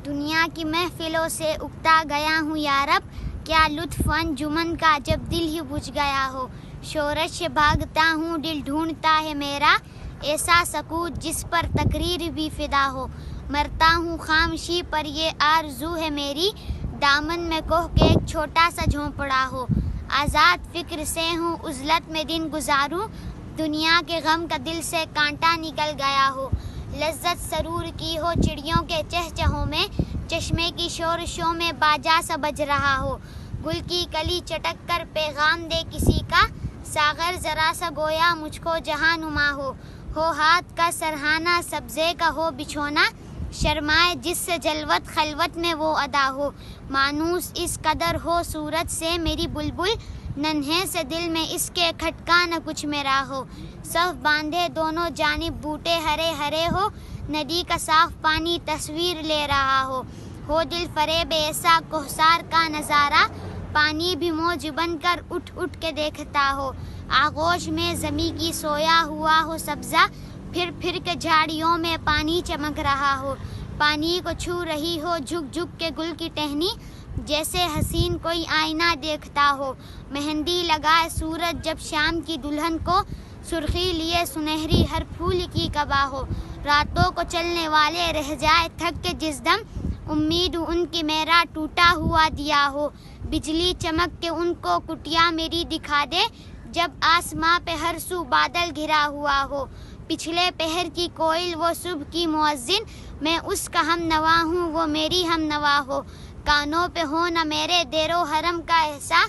دنیا کی محفلوں سے اکتا گیا ہوں یارب، کیا لطف انجمن کا جب دل ہی بجھ گیا ہو۔ شورش سے بھاگتا ہوں دل ڈھونڈتا ہے میرا، ایسا سکوت جس پر تقریر بھی فدا ہو۔ مرتا ہوں خاموشی پر یہ آرزو ہے میری، دامن میں کوہ کے ایک چھوٹا سا جھونپڑا ہو۔ آزاد فکر سے ہوں عزلت میں دن گزاروں، دنیا کے غم کا دل سے کانٹا نکل گیا ہو۔ لذت سرور کی ہو چڑیوں کے چہچہوں میں، چشمے کی شورشوں میں باجا سا بج رہا ہو۔ گل کی کلی چٹک کر پیغام دے کسی کا، ساغر ذرا سا گویا مجھ کو جہاں نما ہو۔ ہاتھ کا سرہانا سبزے کا ہو بچھونا، شرمائے جس سے جلوت خلوت میں وہ ادا ہو۔ مانوس اس قدر ہو صورت سے میری بلبل، ننھے سے دل میں اس کے کھٹکا نہ کچھ میرا ہو۔ صف باندھے دونوں جانب بوٹے ہرے ہرے ہو، ندی کا صاف پانی تصویر لے رہا ہو۔ دل فریب ایسا کوہسار کا نظارہ، پانی بھی موج بن کر اٹھ اٹھ کے دیکھتا ہو۔ آغوش میں زمیں کی سویا ہوا ہو سبزہ، پھر پھر کے جھاڑیوں میں پانی چمک رہا ہو۔ پانی کو چھو رہی ہو جھک جھک کے گل کی ٹہنی، جیسے حسین کوئی آئینہ دیکھتا ہو۔ مہندی لگائے سورج جب شام کی دلہن کو، سرخی لیے سنہری ہر پھول کی قبا ہو۔ راتوں کو چلنے والے رہ جائے تھک کے جس دم، امید ان کی میرا ٹوٹا ہوا دیا ہو۔ بجلی چمک کے ان کو کٹیا میری دکھا دے، جب آسماں پہ ہر سو بادل گھرا ہوا ہو۔ پچھلے پہر کی کوئل وہ صبح کی مؤذن، میں اس کا ہم نوا ہوں وہ میری ہم نوا ہو۔ کانوں پہ ہو نہ میرے دیر و حرم کا احسا،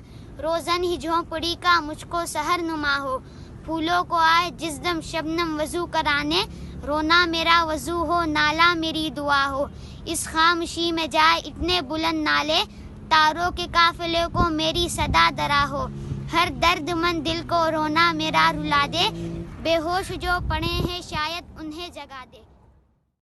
روزن ہی جھونپڑی کا مجھ کو سحر نما ہو۔ پھولوں کو آئے جس دم شبنم وضو کرانے، رونا میرا وضو ہو نالا میری دعا ہو۔ اس خاموشی میں جائے اتنے بلند نالے، تاروں کے قافلے کو میری صدا درا ہو۔ ہر درد مند دل کو رونا میرا رلا دے، بے ہوش جو پڑے ہیں شاید انہیں جگا دے۔